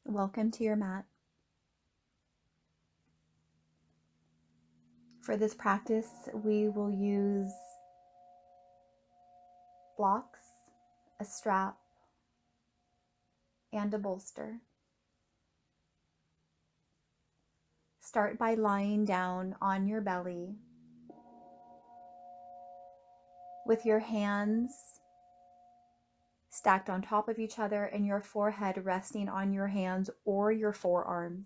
Welcome to your mat. For this practice, we will use blocks, a strap, and a bolster. Start by lying down on your belly with your hands stacked on top of each other and your forehead resting on your hands or your forearms.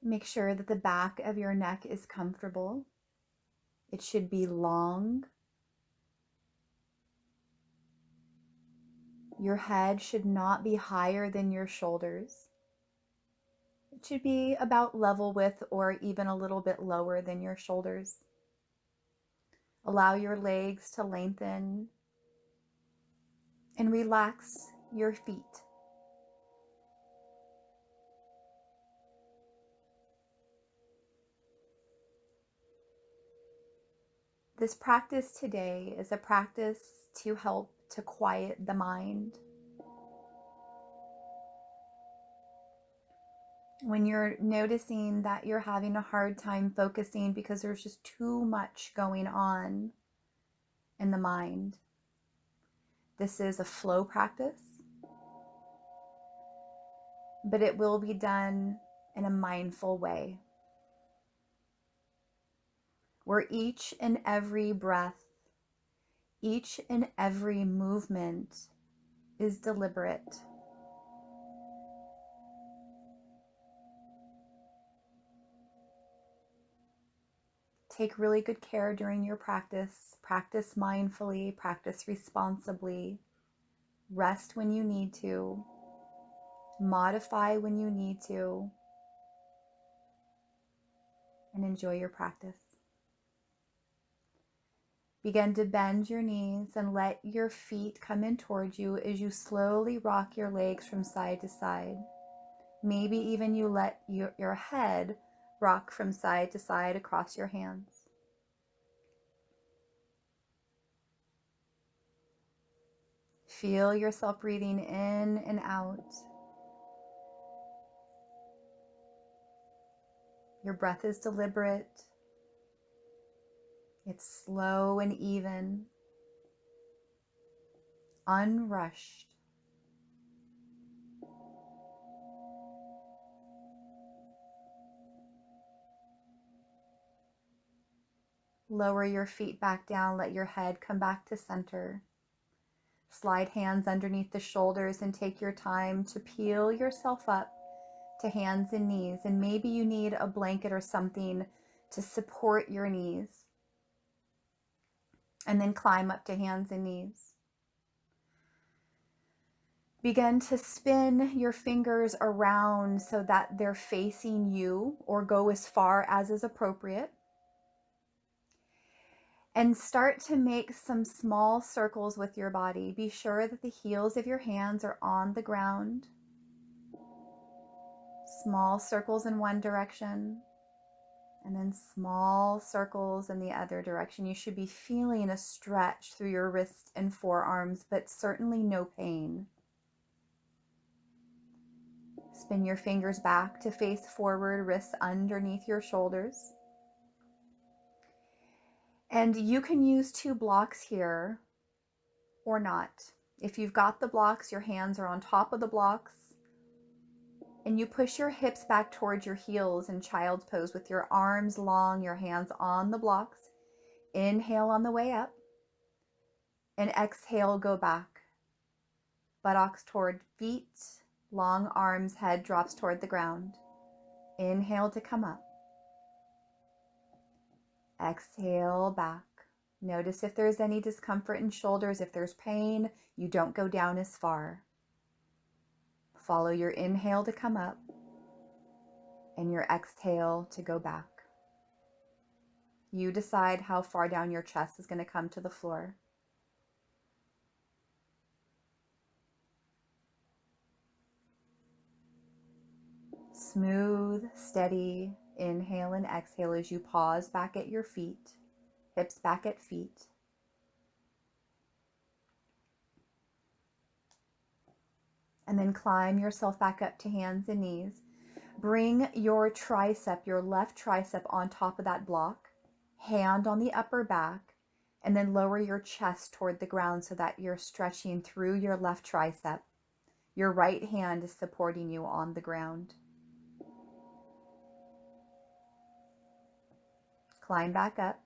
Make sure that the back of your neck is comfortable. It should be long. Your head should not be higher than your shoulders. It should be about level with or even a little bit lower than your shoulders. Allow your legs to lengthen and relax your feet. This practice today is a practice to help to quiet the mind. When you're noticing that you're having a hard time focusing because there's just too much going on in the mind, this is a flow practice, but it will be done in a mindful way, where each and every breath, each and every movement is deliberate. Take really good care during your practice. Practice mindfully, practice responsibly. Rest when you need to. Modify when you need to. And enjoy your practice. Begin to bend your knees and let your feet come in towards you as you slowly rock your legs from side to side. Maybe even you let your head rock from side to side across your hands. Feel yourself breathing in and out. Your breath is deliberate. It's slow and even, unrushed. Lower your feet back down, let your head come back to center. Slide hands underneath the shoulders and take your time to peel yourself up to hands and knees. And maybe you need a blanket or something to support your knees. And then climb up to hands and knees. Begin to spin your fingers around so that they're facing you, or go as far as is appropriate. And start to make some small circles with your body. Be sure that the heels of your hands are on the ground. Small circles in one direction, and then small circles in the other direction. You should be feeling a stretch through your wrists and forearms, but certainly no pain. Spin your fingers back to face forward, wrists underneath your shoulders. And you can use 2 blocks here or not. If you've got the blocks, your hands are on top of the blocks, and you push your hips back towards your heels in child's pose with your arms long, your hands on the blocks. Inhale on the way up, and exhale, go back. Buttocks toward feet, long arms, head drops toward the ground. Inhale to come up. Exhale back. Notice if there's any discomfort in shoulders. If there's pain, you don't go down as far. Follow your inhale to come up and your exhale to go back. You decide how far down your chest is going to come to the floor. Smooth, steady, Inhale and exhale as you pause back at your feet, hips back at feet. And then climb yourself back up to hands and knees. Bring your tricep, your left tricep on top of that block, hand on the upper back, and then lower your chest toward the ground so that you're stretching through your left tricep. Your right hand is supporting you on the ground. Climb back up.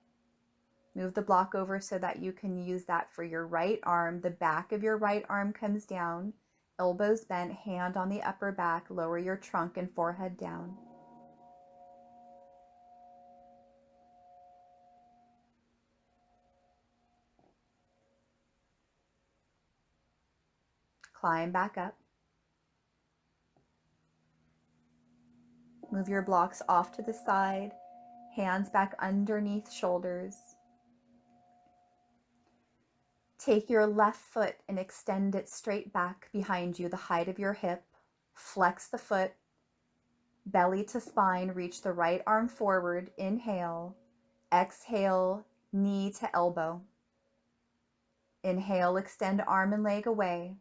Move the block over so that you can use that for your right arm. The back of your right arm comes down, elbows bent, hand on the upper back, lower your trunk and forehead down. Climb back up. Move your blocks off to the side, hands back underneath shoulders. Take your left foot and extend it straight back behind you, the height of your hip. Flex the foot, belly to spine, reach the right arm forward. Inhale, exhale, knee to elbow. Inhale, extend arm and leg away.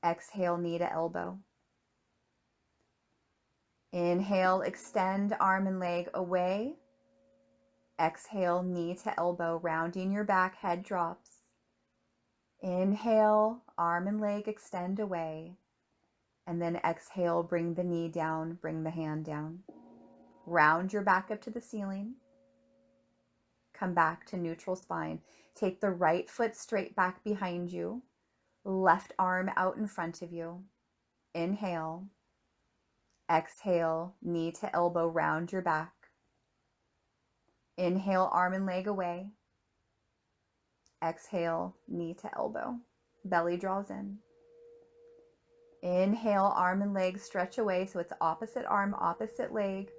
Exhale, knee to elbow. Inhale, extend arm and leg away. Exhale, knee to elbow, rounding your back, head drops. Inhale, arm and leg extend away. And then exhale, bring the knee down, bring the hand down. Round your back up to the ceiling. Come back to neutral spine. Take the right foot straight back behind you. Left arm out in front of you. Inhale. Exhale, knee to elbow, round your back. Inhale, arm and leg away. Exhale, knee to elbow. Belly draws in. Inhale, arm and leg stretch away so it's opposite arm, opposite leg.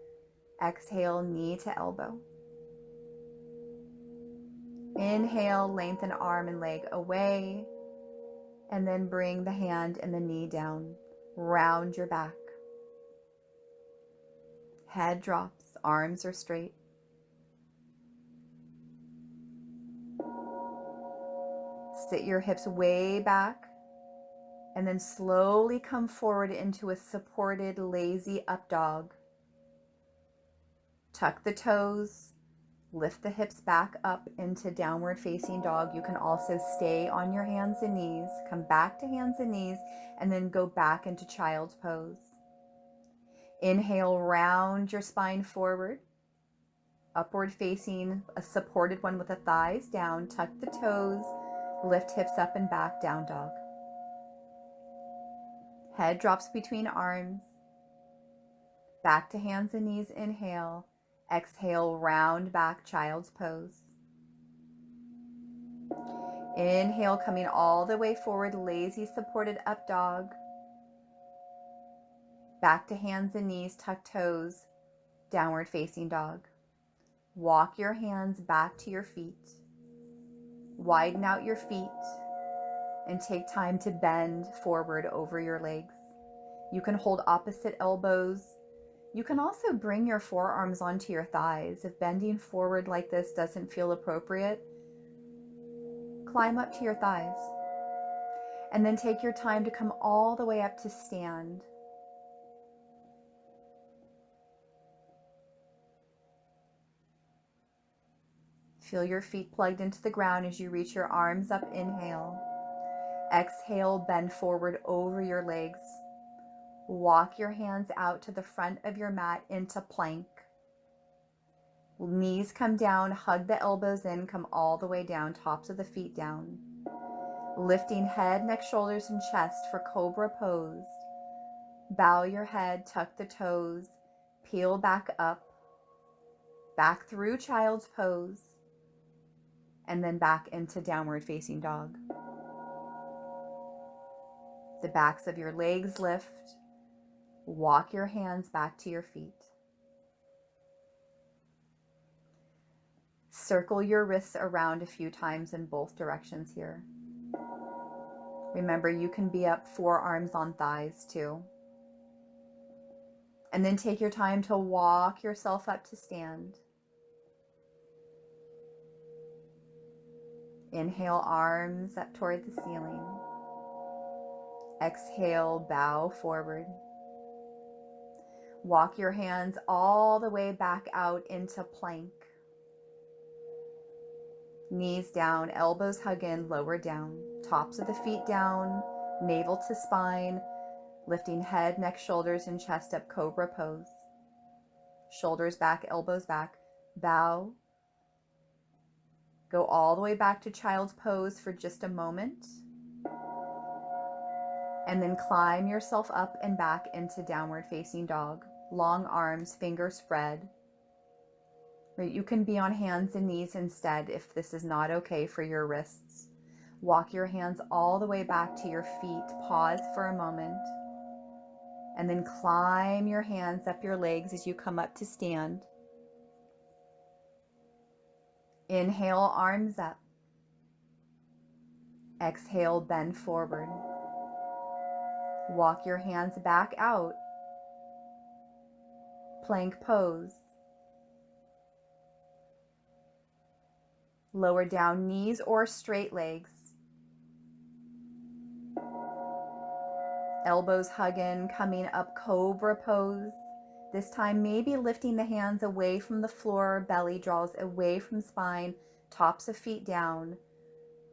Exhale, knee to elbow. Inhale, lengthen arm and leg away. And then bring the hand and the knee down. Round your back. Head drops, arms are straight. Sit your hips way back and then slowly come forward into a supported lazy up dog. Tuck the toes, lift the hips back up into downward facing dog. You can also stay on your hands and knees, come back to hands and knees, and then go back into child's pose. Inhale, round your spine forward, upward facing, a supported one with the thighs down. Tuck the toes, lift hips up and back, down dog. Head drops between arms. Back to hands and knees, inhale. Exhale, round back, child's pose. Inhale, coming all the way forward, lazy supported up dog. Back to hands and knees, tuck toes, downward facing dog. Walk your hands back to your feet. Widen out your feet and take time to bend forward over your legs. You can hold opposite elbows. You can also bring your forearms onto your thighs. If bending forward like this doesn't feel appropriate, climb up to your thighs. And then take your time to come all the way up to stand. Feel your feet plugged into the ground as you reach your arms up. Inhale. Exhale, bend forward over your legs. Walk your hands out to the front of your mat into plank. Knees come down, hug the elbows in, come all the way down, tops of the feet down. Lifting head, neck, shoulders, and chest for cobra pose. Bow your head, tuck the toes, peel back up, back through child's pose, and then back into downward facing dog. The backs of your legs lift. Walk your hands back to your feet. Circle your wrists around a few times in both directions here. Remember, you can be up forearms on thighs too. And then take your time to walk yourself up to stand. Inhale, arms up toward the ceiling. Exhale, bow forward. Walk your hands all the way back out into plank. Knees down, elbows hug in, lower down. Tops of the feet down, navel to spine, lifting head, neck, shoulders, and chest up, cobra pose. Shoulders back, elbows back. Bow. Go all the way back to child's pose for just a moment. And then climb yourself up and back into downward facing dog. Long arms, fingers spread. You can be on hands and knees instead if this is not okay for your wrists. Walk your hands all the way back to your feet. Pause for a moment. And then climb your hands up your legs as you come up to stand. Inhale, arms up. Exhale, bend forward. Walk your hands back out. Plank pose. Lower down, knees or straight legs. Elbows hug in, coming up, cobra pose. This time, maybe lifting the hands away from the floor, belly draws away from spine, tops of feet down.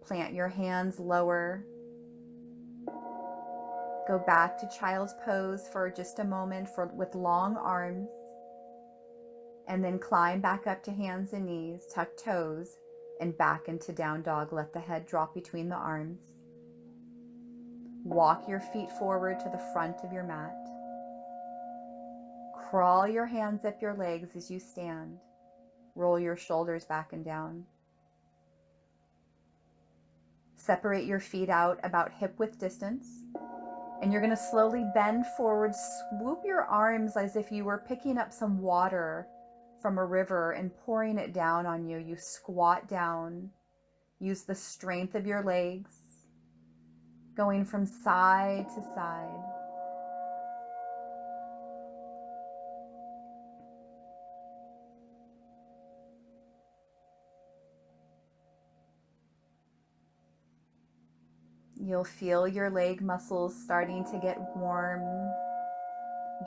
Plant your hands lower. Go back to child's pose for just a moment with long arms. And then climb back up to hands and knees, tuck toes, and back into down dog. Let the head drop between the arms. Walk your feet forward to the front of your mat. Crawl your hands up your legs as you stand. Roll your shoulders back and down. Separate your feet out about hip width distance. And you're going to slowly bend forward, swoop your arms as if you were picking up some water from a river and pouring it down on you. You squat down. Use the strength of your legs, going from side to side. You'll feel your leg muscles starting to get warm.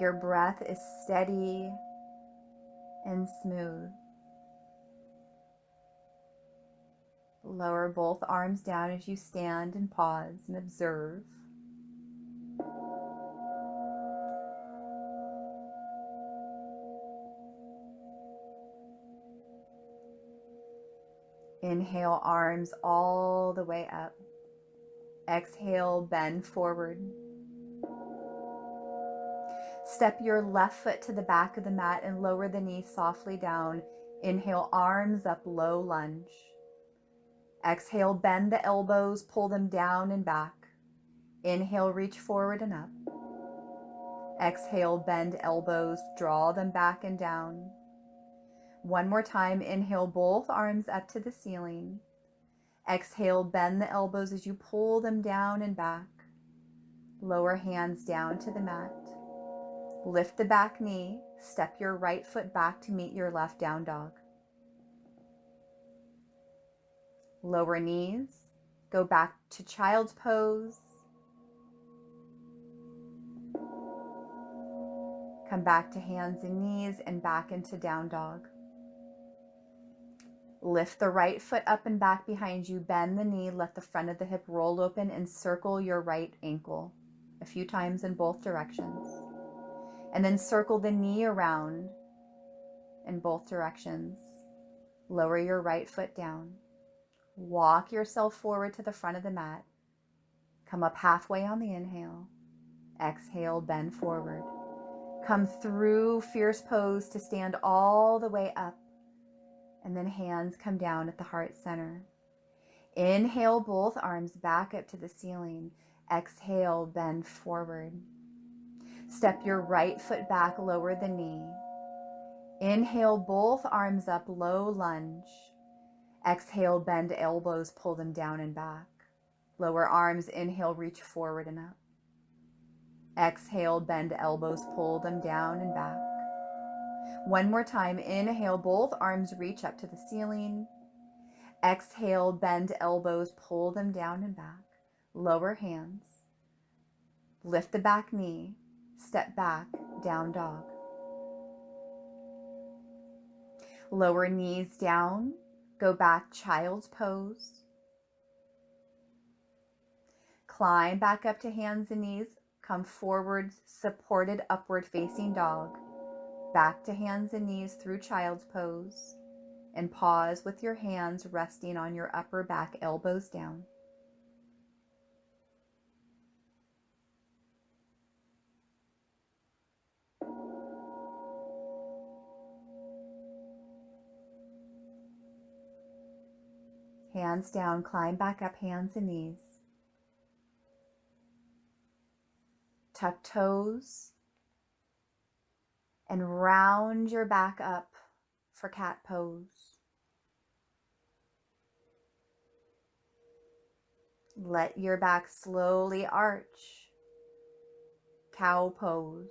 Your breath is steady and smooth. Lower both arms down as you stand and pause and observe. Inhale, arms all the way up. Exhale, bend forward. Step your left foot to the back of the mat and lower the knee softly down. Inhale, arms up, low lunge. Exhale, bend the elbows, pull them down and back. Inhale, reach forward and up. Exhale, bend elbows, draw them back and down. One more time, inhale, both arms up to the ceiling. Exhale, bend the elbows as you pull them down and back. Lower hands down to the mat. Lift the back knee. Step your right foot back to meet your left down dog. Lower knees. Go back to child's pose. Come back to hands and knees and back into down dog. Lift the right foot up and back behind you. Bend the knee. Let the front of the hip roll open and circle your right ankle a few times in both directions. And then circle the knee around in both directions. Lower your right foot down. Walk yourself forward to the front of the mat. Come up halfway on the inhale. Exhale, bend forward. Come through fierce pose to stand all the way up. And then hands come down at the heart center. Inhale, both arms back up to the ceiling. Exhale, bend forward. Step your right foot back, lower the knee. Inhale, both arms up, low lunge. Exhale, bend elbows, pull them down and back. Lower arms, inhale, reach forward and up. Exhale, bend elbows, pull them down and back. One more time. Inhale, both arms reach up to the ceiling. Exhale, bend elbows, pull them down and back. Lower hands. Lift the back knee. Step back, down dog. Lower knees down. Go back, child's pose. Climb back up to hands and knees. Come forward, supported upward facing dog. Back to hands and knees through child's pose. And pause with your hands resting on your upper back, elbows down. Hands down, climb back up, hands and knees. Tuck toes and round your back up for cat pose. Let your back slowly arch. Cow pose.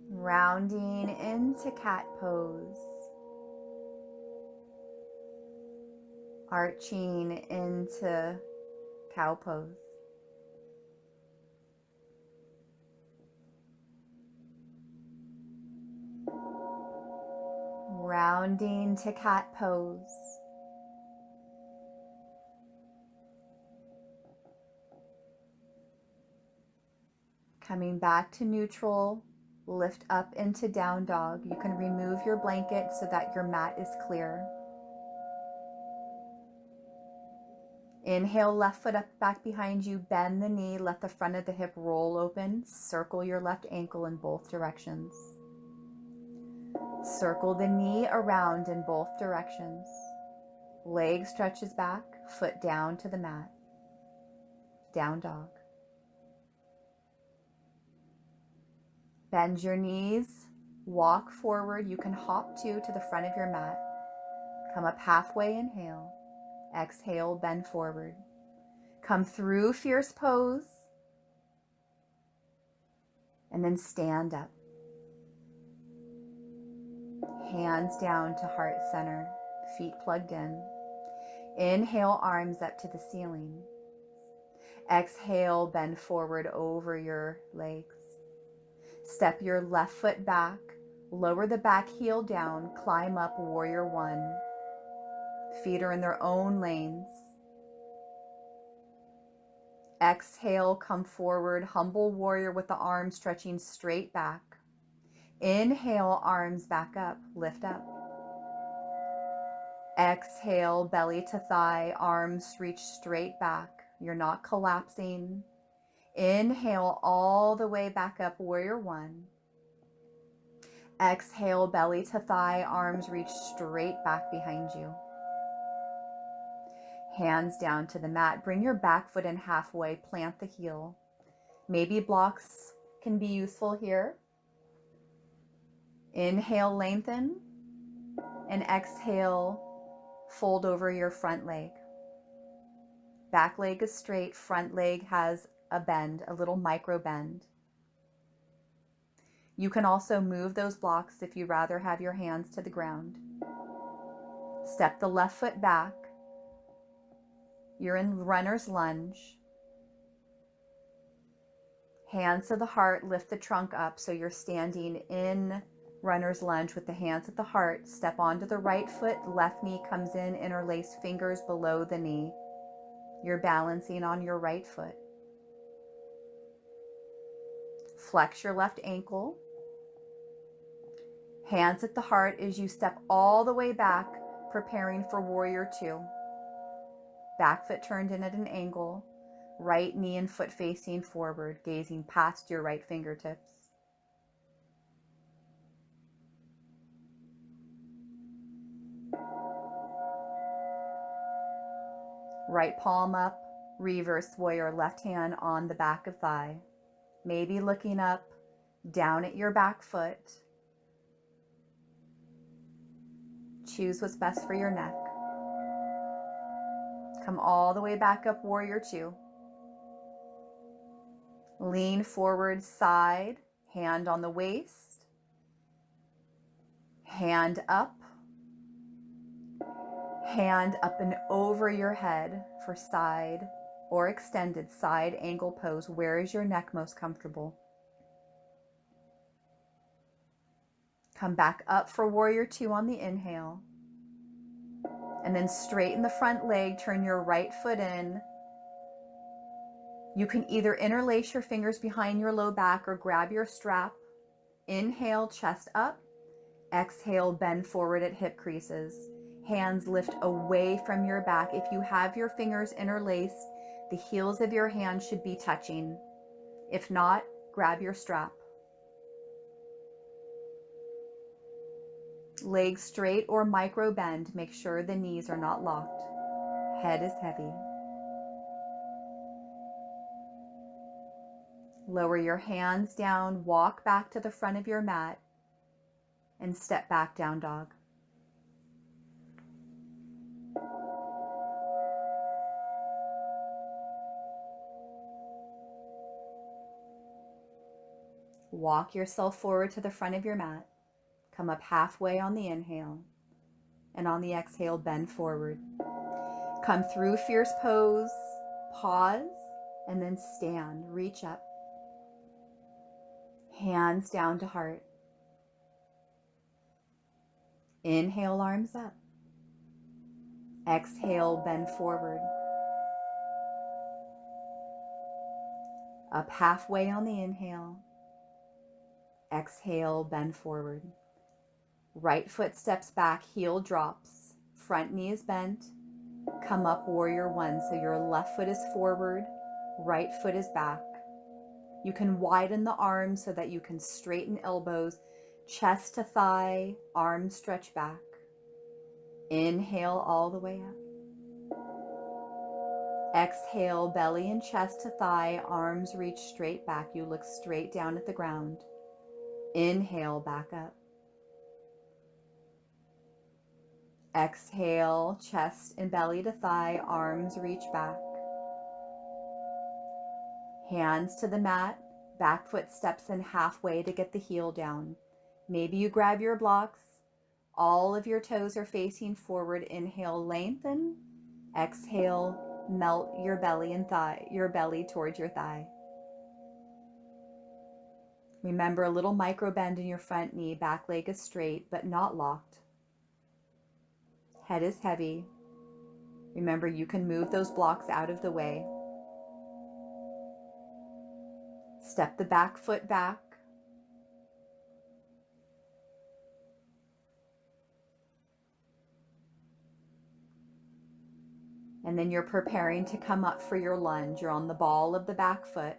Rounding into cat pose. Arching into cow pose. Rounding to cat pose. Coming back to neutral, lift up into down dog. You can remove your blanket so that your mat is clear. Inhale, left foot up back behind you, bend the knee, let the front of the hip roll open, circle your left ankle in both directions. Circle the knee around in both directions. Leg stretches back, foot down to the mat. Down dog. Bend your knees, walk forward. You can hop to the front of your mat. Come up halfway, inhale. Exhale, bend forward. Come through fierce pose. And then stand up. Hands down to heart center, feet plugged in. Inhale, arms up to the ceiling. Exhale, bend forward over your legs. Step your left foot back, lower the back heel down, climb up, warrior one. Feet are in their own lanes. Exhale, come forward, humble warrior with the arms stretching straight back. Inhale, arms back up, lift up. Exhale, belly to thigh, arms reach straight back. You're not collapsing. Inhale, all the way back up, warrior one. Exhale, belly to thigh, arms reach straight back behind you. Hands down to the mat. Bring your back foot in halfway, plant the heel. Maybe blocks can be useful here. Inhale, lengthen, and exhale, fold over your front leg. Back leg is straight, front leg has a bend, a little micro bend. You can also move those blocks if you'd rather have your hands to the ground. Step the left foot back. You're in runner's lunge. Hands to the heart, lift the trunk up so you're standing in runner's lunge with the hands at the heart. Step onto the right foot, left knee comes in, interlace fingers below the knee. You're balancing on your right foot. Flex your left ankle. Hands at the heart as you step all the way back, preparing for warrior two. Back foot turned in at an angle. Right knee and foot facing forward, gazing past your right fingertips. Right palm up, reverse warrior, left hand on the back of thigh. Maybe looking up, down at your back foot. Choose what's best for your neck. Come all the way back up, warrior two. Lean forward, side, hand on the waist, hand up and over your head for side or extended side angle pose. Where is your neck most comfortable? Come back up for warrior two on the inhale. And then straighten the front leg, turn your right foot in. You can either interlace your fingers behind your low back or grab your strap. Inhale, chest up. Exhale, bend forward at hip creases. Hands lift away from your back. If you have your fingers interlaced, the heels of your hands should be touching. If not, grab your strap. Legs straight or micro bend. Make sure the knees are not locked. Head is heavy. Lower your hands down, walk back to the front of your mat, and step back, down dog. Walk yourself forward to the front of your mat. Come up halfway on the inhale, and on the exhale, bend forward. Come through fierce pose, pause, and then stand, reach up. Hands down to heart. Inhale, arms up. Exhale, bend forward. Up halfway on the inhale. Exhale, bend forward. Right foot steps back, heel drops. Front knee is bent. Come up, warrior one. So your left foot is forward, right foot is back. You can widen the arms so that you can straighten elbows, chest to thigh, arms stretch back. Inhale all the way up. Exhale, belly and chest to thigh, arms reach straight back. You look straight down at the ground. Inhale, back up. Exhale, chest and belly to thigh, arms reach back. Hands to the mat, back foot steps in halfway to get the heel down. Maybe you grab your blocks. All of your toes are facing forward. Inhale, lengthen. Exhale, melt your belly and thigh, your belly towards your thigh. Remember a little micro bend in your front knee, back leg is straight but not locked. Head is heavy. Remember, you can move those blocks out of the way. Step the back foot back. And then you're preparing to come up for your lunge. You're on the ball of the back foot.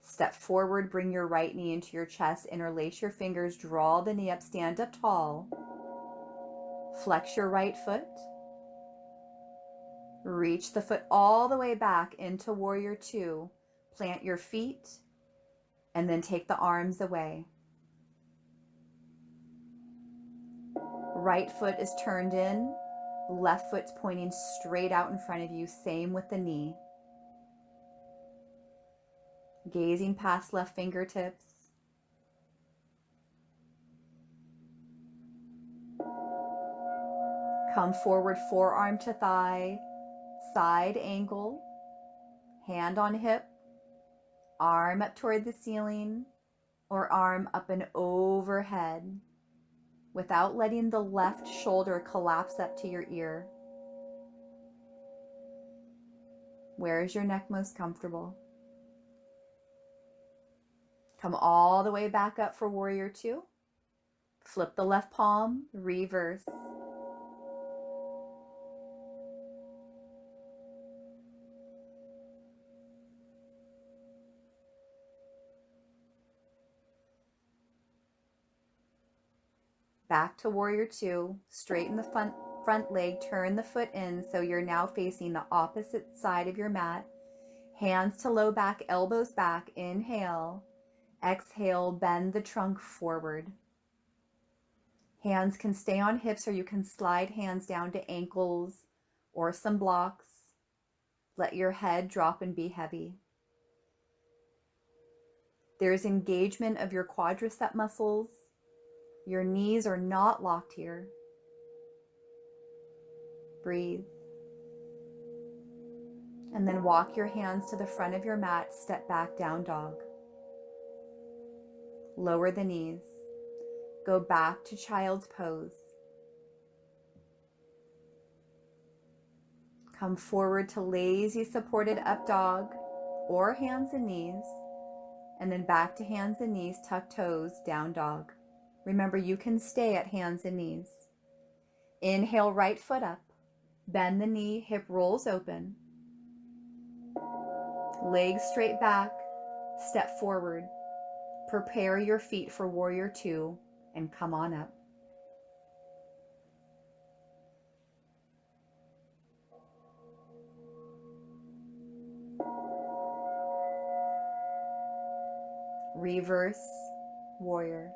Step forward, bring your right knee into your chest, interlace your fingers, draw the knee up, stand up tall. Flex your right foot. Reach the foot all the way back into warrior two. Plant your feet and then take the arms away. Right foot is turned in, left foot's pointing straight out in front of you. Same with the knee. Gazing past left fingertips. Come forward, forearm to thigh, side angle, hand on hip, arm up toward the ceiling, or arm up and overhead, without letting the left shoulder collapse up to your ear. Where is your neck most comfortable? Come all the way back up for warrior two. Flip the left palm, reverse. Back to warrior two. Straighten the front leg, turn the foot in so you're now facing the opposite side of your mat. Hands to low back, elbows back. Inhale. Exhale, bend the trunk forward. Hands can stay on hips, or you can slide hands down to ankles or some blocks. Let your head drop and be heavy. There's engagement of your quadricep muscles. Your knees are not locked here. Breathe. And then walk your hands to the front of your mat, step back, down dog. Lower the knees. Go back to child's pose. Come forward to lazy supported up dog or hands and knees, and then back to hands and knees, tuck toes, down dog. Remember, you can stay at hands and knees. Inhale, right foot up, bend the knee, hip rolls open. Legs straight back, step forward. Prepare your feet for warrior two and come on up. Reverse warrior.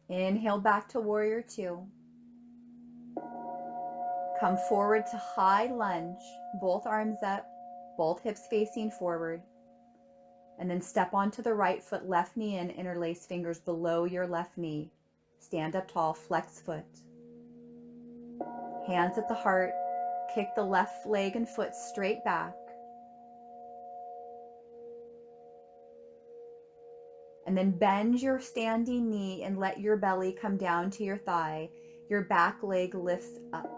Inhale back to warrior two. Come forward to high lunge, both arms up, both hips facing forward. And then step onto the right foot, left knee in, interlace fingers below your left knee. Stand up tall, flex foot. Hands at the heart, kick the left leg and foot straight back. And then bend your standing knee and let your belly come down to your thigh. Your back leg lifts up.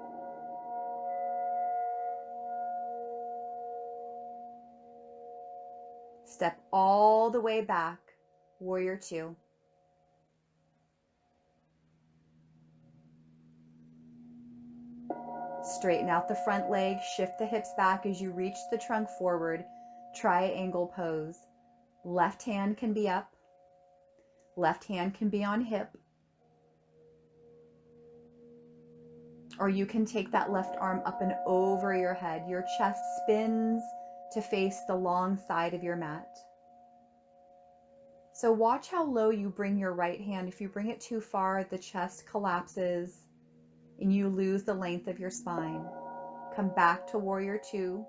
Step all the way back, warrior two. Straighten out the front leg, shift the hips back as you reach the trunk forward, triangle pose. Left hand can be up, left hand can be on hip, or you can take that left arm up and over your head. Your chest spins to face the long side of your mat. So watch how low you bring your right hand. If you bring it too far, the chest collapses and you lose the length of your spine. Come back to warrior two.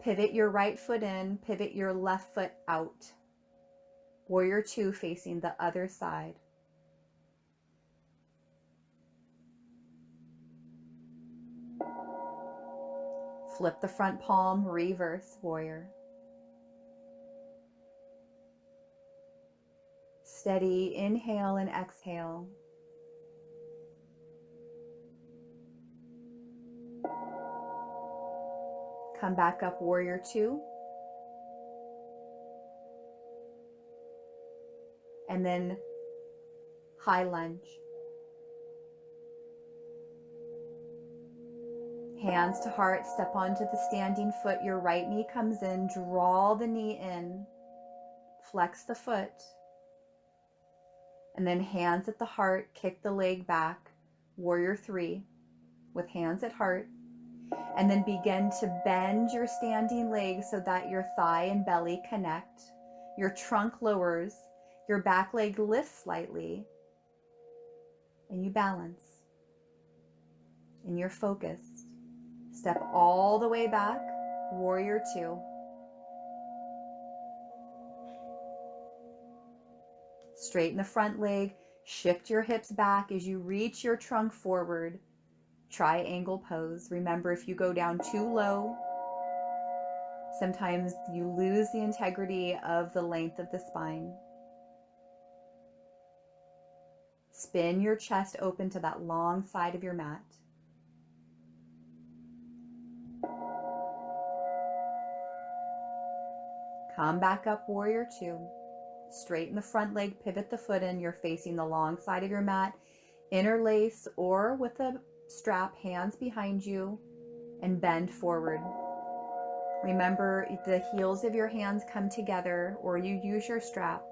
Pivot your right foot in, pivot your left foot out. Warrior two facing the other side. Flip the front palm, reverse warrior. Steady inhale and exhale. Come back up, warrior two. And then high lunge. Hands to heart, step onto the standing foot. Your right knee comes in, draw the knee in, flex the foot. And then hands at the heart, kick the leg back, warrior three, with hands at heart. And then begin to bend your standing leg so that your thigh and belly connect. Your trunk lowers, your back leg lifts slightly, and you balance. And you're focused. Step all the way back, warrior two. Straighten the front leg, shift your hips back as you reach your trunk forward. Triangle pose. Remember, if you go down too low, sometimes you lose the integrity of the length of the spine. Spin your chest open to that long side of your mat. Come back up, warrior two. Straighten the front leg, pivot the foot in. You're facing the long side of your mat. Interlace or with a strap, hands behind you, and bend forward. Remember, the heels of your hands come together, or you use your strap.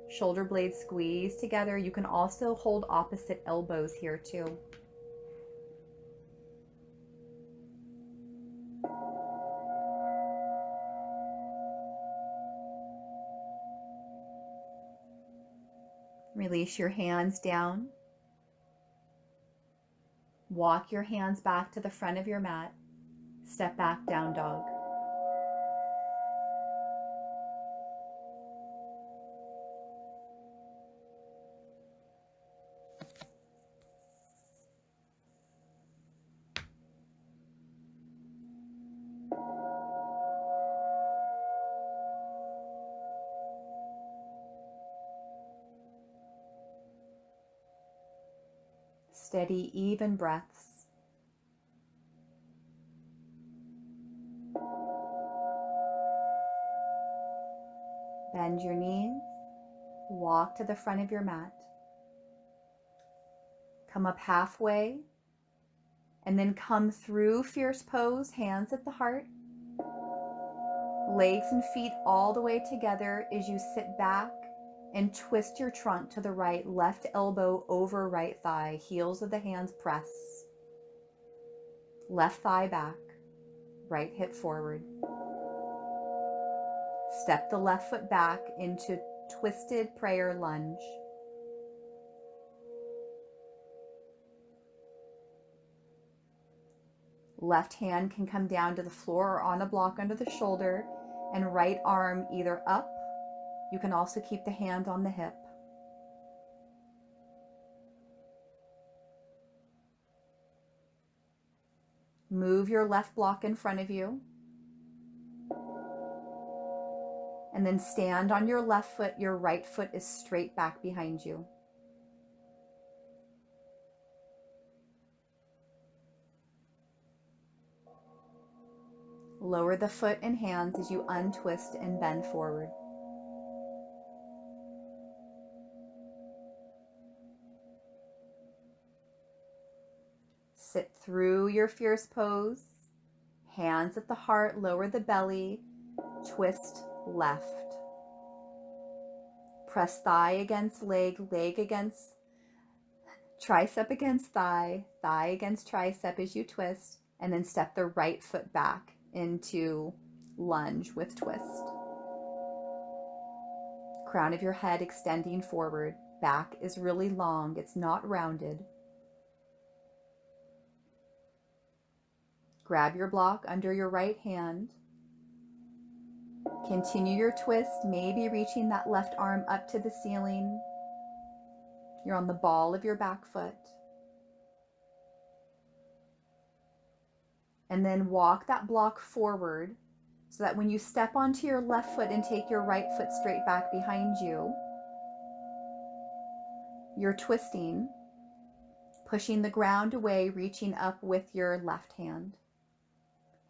Shoulder blades squeeze together. You can also hold opposite elbows here too. Release your hands down. Walk your hands back to the front of your mat. Step back, down dog. Steady, even breaths. Bend your knees. Walk to the front of your mat. Come up halfway, and then come through fierce pose, hands at the heart. Legs and feet all the way together as you sit back and twist your trunk to the right, left elbow over right thigh, heels of the hands press. Left thigh back, right hip forward. Step the left foot back into twisted prayer lunge. Left hand can come down to the floor or on a block under the shoulder, and right arm either up. You can also keep the hand on the hip. Move your left block in front of you. And then stand on your left foot. Your right foot is straight back behind you. Lower the foot and hands as you untwist and bend forward. Sit through your fierce pose. Hands at the heart, lower the belly, twist left. Press thigh against leg, leg against tricep against thigh, thigh against tricep as you twist, and then step the right foot back into lunge with twist. Crown of your head extending forward. Back is really long, it's not rounded. Grab your block under your right hand. Continue your twist, maybe reaching that left arm up to the ceiling. You're on the ball of your back foot. And then walk that block forward so that when you step onto your left foot and take your right foot straight back behind you, you're twisting, pushing the ground away, reaching up with your left hand.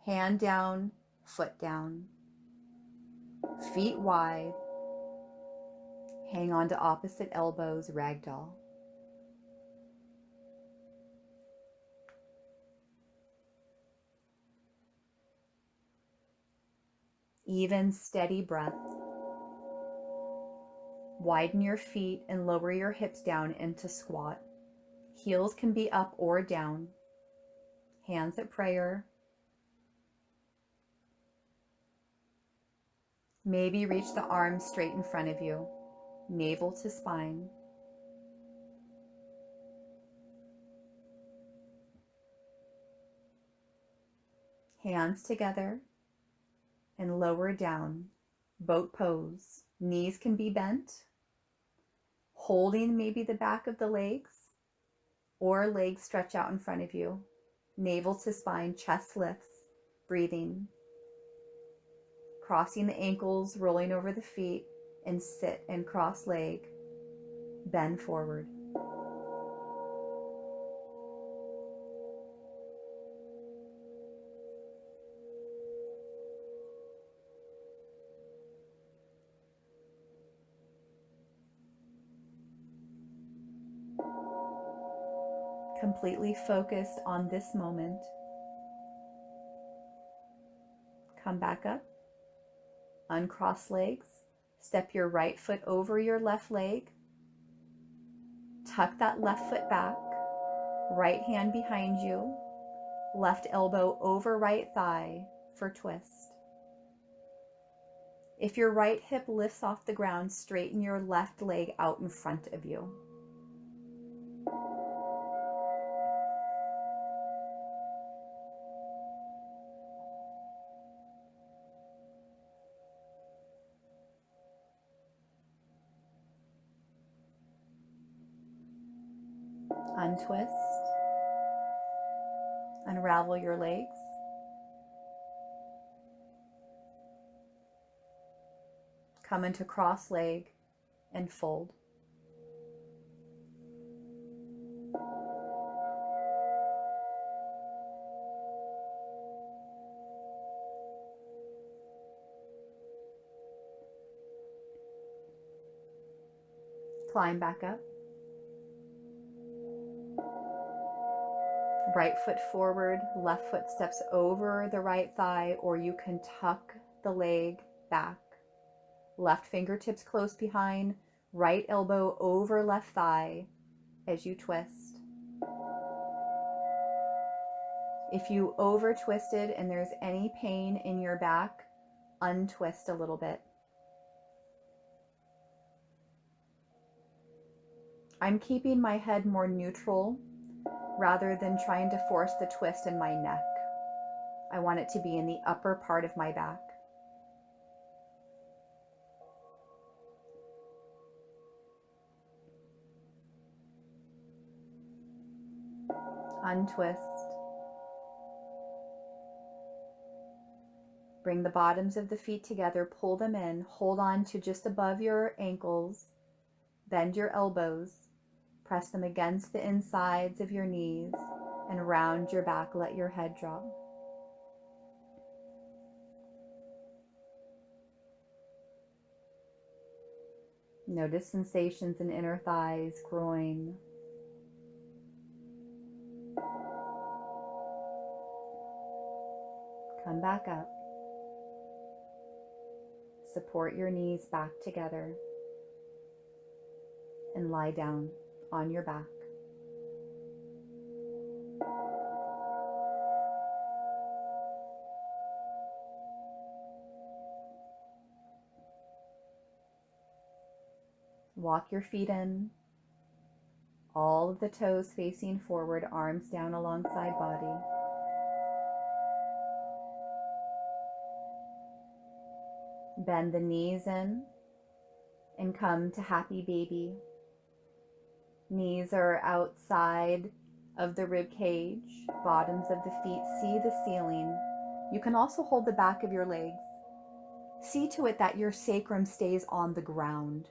Hand down, foot down. Feet wide. Hang on to opposite elbows, ragdoll. Even, steady breath. Widen your feet and lower your hips down into squat. Heels can be up or down. Hands at prayer. Maybe reach the arms straight in front of you, navel to spine. Hands together and lower down, boat pose. Knees can be bent, holding maybe the back of the legs, or legs stretch out in front of you. Navel to spine, chest lifts, breathing. Crossing the ankles, rolling over the feet, and sit and cross leg. Bend forward. Completely focused on this moment. Come back up. Uncross legs. Step your right foot over your left leg. Tuck that left foot back. Right hand behind you. Left elbow over right thigh for twist. If your right hip lifts off the ground, straighten your left leg out in front of you. Untwist. Unravel your legs. Come into cross leg and fold. Climb back up. Right foot forward, left foot steps over the right thigh, or you can tuck the leg back. Left fingertips close behind, right elbow over left thigh as you twist. If you over twisted and there's any pain in your back, untwist a little bit. I'm keeping my head more neutral rather than trying to force the twist in my neck. I want it to be in the upper part of my back. Untwist. Bring the bottoms of the feet together, pull them in, hold on to just above your ankles, bend your elbows, press them against the insides of your knees, and round your back, let your head drop. Notice sensations in inner thighs, groin. Come back up. Support your knees back together and lie down on your back. Walk your feet in, all of the toes facing forward, arms down alongside body. Bend the knees in and come to happy baby. Knees are outside of the rib cage, bottoms of the feet see the ceiling. You can also hold the back of your legs. See to it that your sacrum stays on the ground.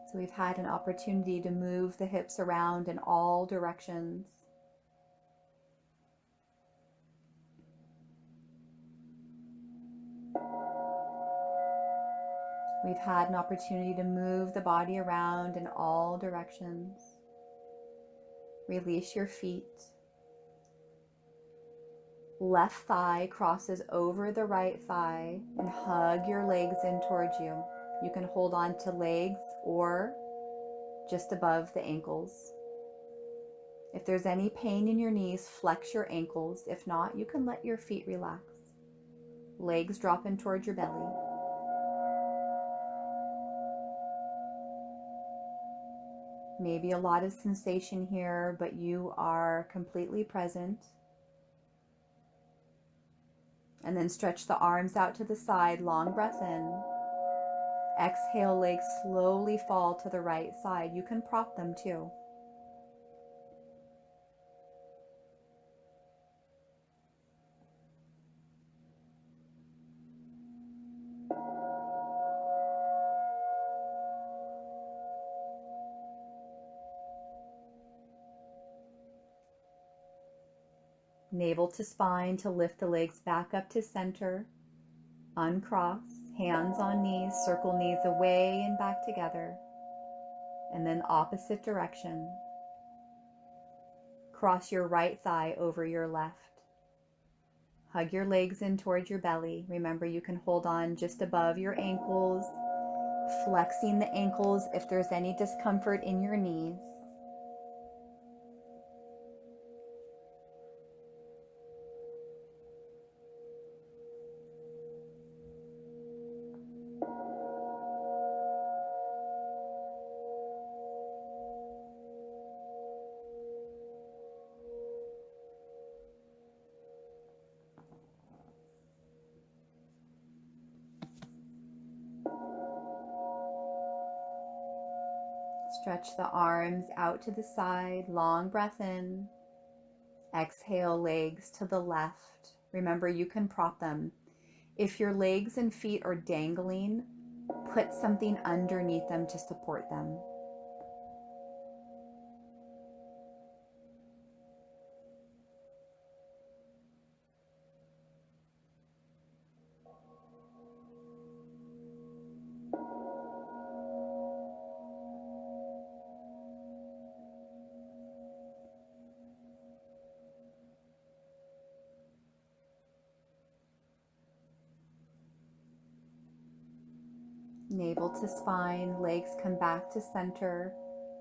So we've had an opportunity to move the hips around in all directions. We've had an opportunity to move the body around in all directions. Release your feet. Left thigh crosses over the right thigh and hug your legs in towards you. You can hold on to legs or just above the ankles. If there's any pain in your knees, flex your ankles. If not, you can let your feet relax. Legs drop in towards your belly. Maybe a lot of sensation here, but you are completely present. And then stretch the arms out to the side, long breath in. Exhale, legs slowly fall to the right side. You can prop them too. Navel to spine to lift the legs back up to center. Uncross, hands on knees, circle knees away and back together. And then opposite direction. Cross your right thigh over your left. Hug your legs in towards your belly. Remember, you can hold on just above your ankles flexing the ankles if there's any discomfort in your knees. Stretch the arms out to the side, long breath in. Exhale, legs to the left. Remember, you can prop them. If your legs and feet are dangling, put something underneath them to support them. Navel to spine, legs come back to center,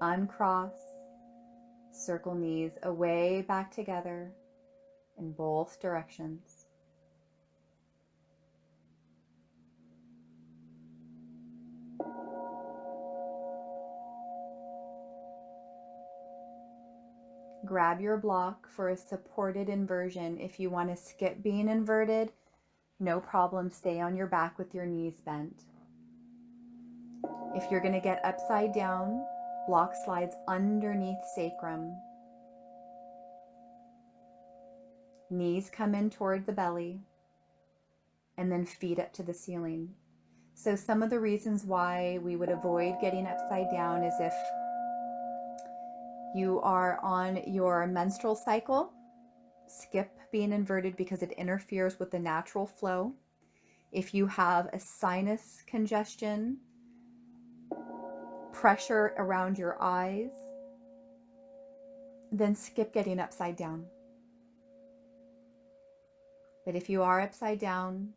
uncross, circle knees away, back together in both directions. Grab your block for a supported inversion. If you want to skip being inverted, no problem, stay on your back with your knees bent. If you're going to get upside down, block slides underneath sacrum. Knees come in toward the belly, and then feet up to the ceiling. So some of the reasons why we would avoid getting upside down is if you are on your menstrual cycle, skip being inverted because it interferes with the natural flow. If you have a sinus congestion, pressure around your eyes, then skip getting upside down. But if you are upside down,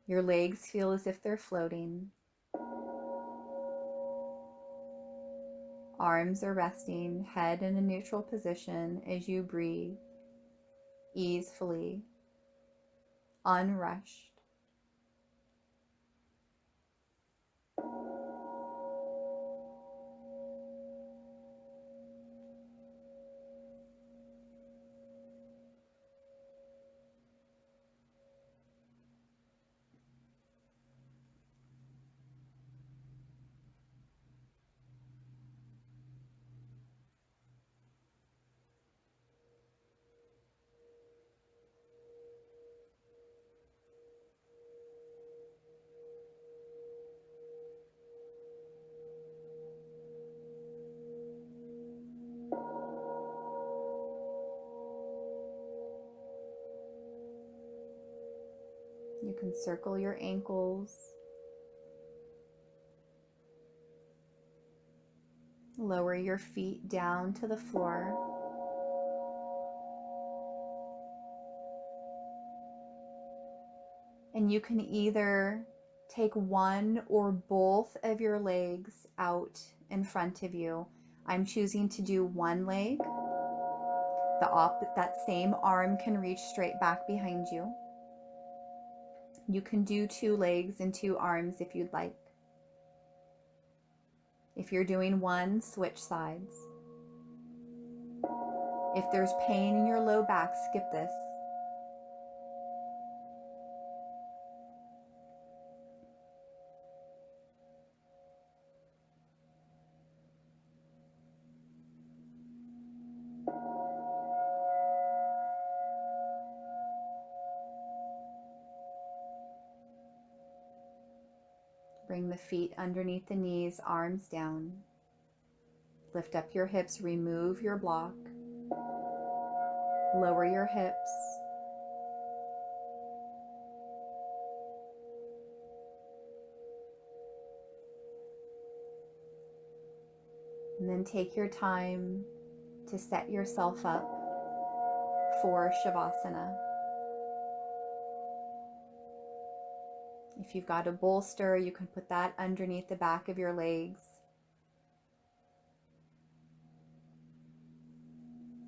your legs feel as if they're floating. Arms are resting, head in a neutral position as you breathe easefully, unrushed. You can circle your ankles, lower your feet down to the floor. And you can either take one or both of your legs out in front of you. I'm choosing to do one leg. That same arm can reach straight back behind you. You can do two legs and two arms if you'd like. If you're doing one, switch sides. If there's pain in your low back, skip this. Bring the feet underneath the knees, arms down. Lift up your hips, remove your block. Lower your hips. And then take your time to set yourself up for Shavasana. If you've got a bolster, you can put that underneath the back of your legs.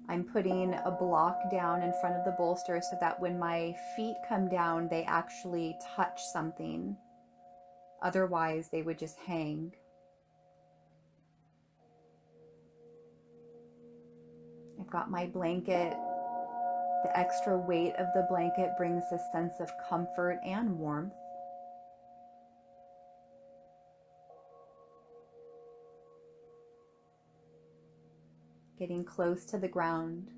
I'm putting a block down in front of the bolster so that when my feet come down, they actually touch something. Otherwise, they would just hang. I've got my blanket. The extra weight of the blanket brings a sense of comfort and warmth. Getting close to the ground.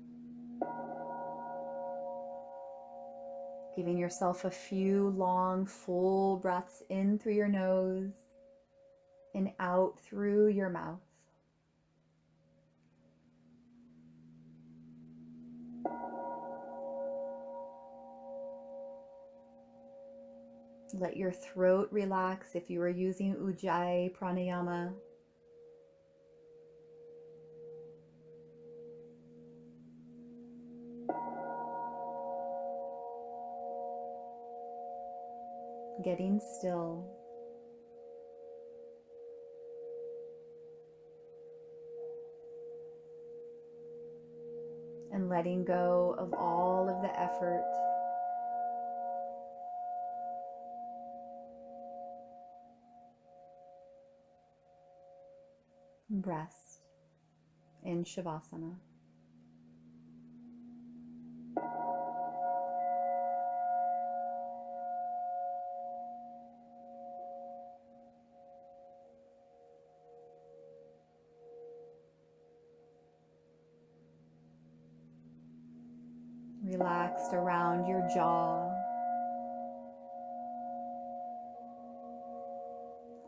Giving yourself a few long, full breaths in through your nose and out through your mouth. Let your throat relax if you are using Ujjayi pranayama. Getting still. And letting go of all of the effort. Rest in Shavasana. Relaxed around your jaw.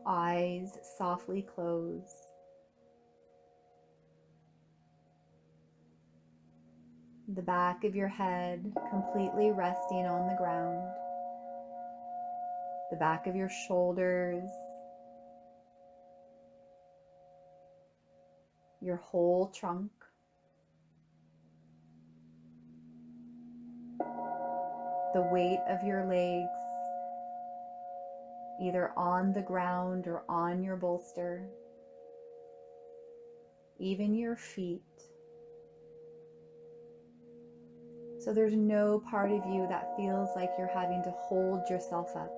Eyes softly closed. The back of your head completely resting on the ground. The back of your shoulders. Your whole trunk. The weight of your legs, either on the ground or on your bolster. Even your feet. So there's no part of you that feels like you're having to hold yourself up.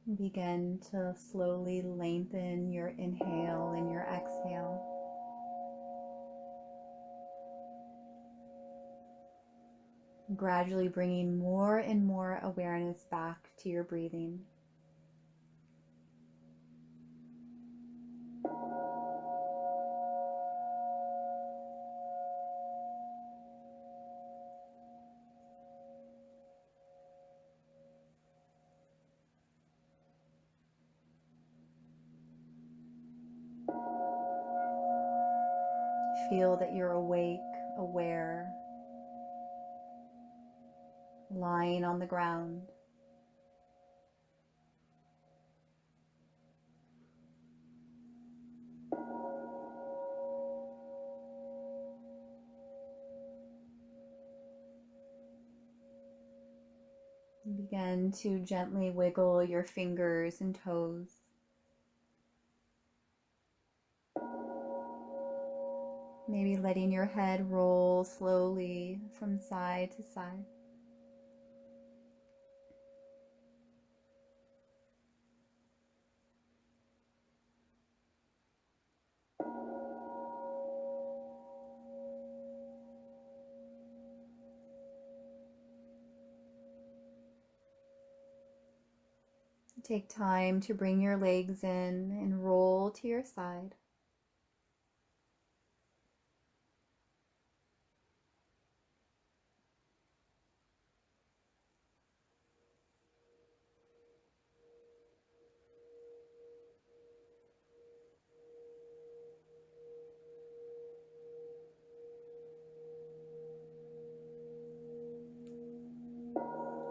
Begin to slowly lengthen your inhale and your exhale. Gradually bringing more and more awareness back to your breathing. Feel that you're awake, aware, lying on the ground. Begin to gently wiggle your fingers and toes. Maybe letting your head roll slowly from side to side. Take time to bring your legs in and roll to your side.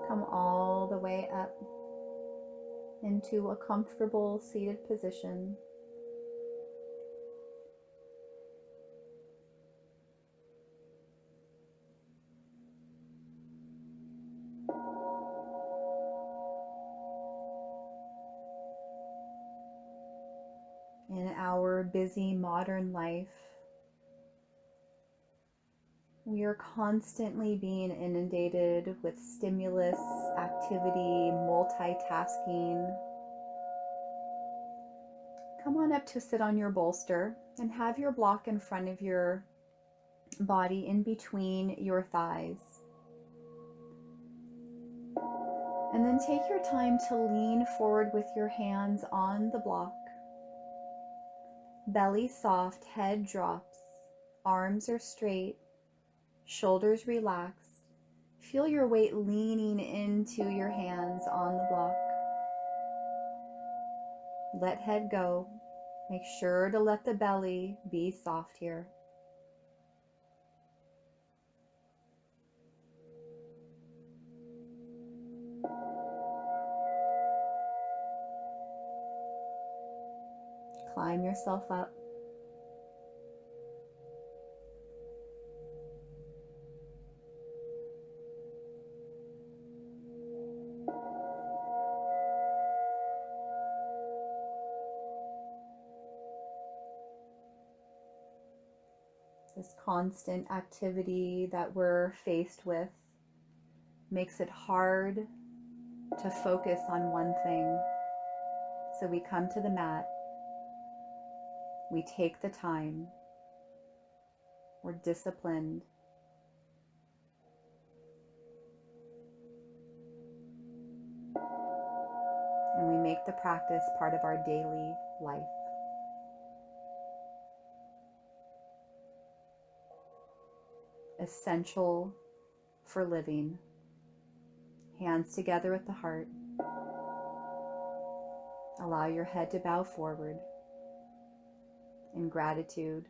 Come all the way up into a comfortable seated position. In our busy modern life, we are constantly being inundated with stimulus, activity, multitasking. Come on up to sit on your bolster and have your block in front of your body in between your thighs. And then take your time to lean forward with your hands on the block. Belly soft, head drops, arms are straight, shoulders relaxed. Feel your weight leaning into your hands on the block. Let head go. Make sure to let the belly be soft here. Climb yourself up. This constant activity that we're faced with makes it hard to focus on one thing. So we come to the mat, we take the time, we're disciplined, and we make the practice part of our daily life. Essential for living. Hands together at the heart. Allow your head to bow forward in gratitude.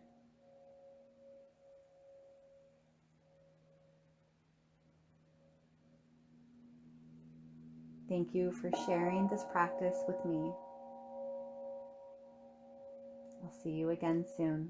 Thank you for sharing this practice with me. I'll see you again soon.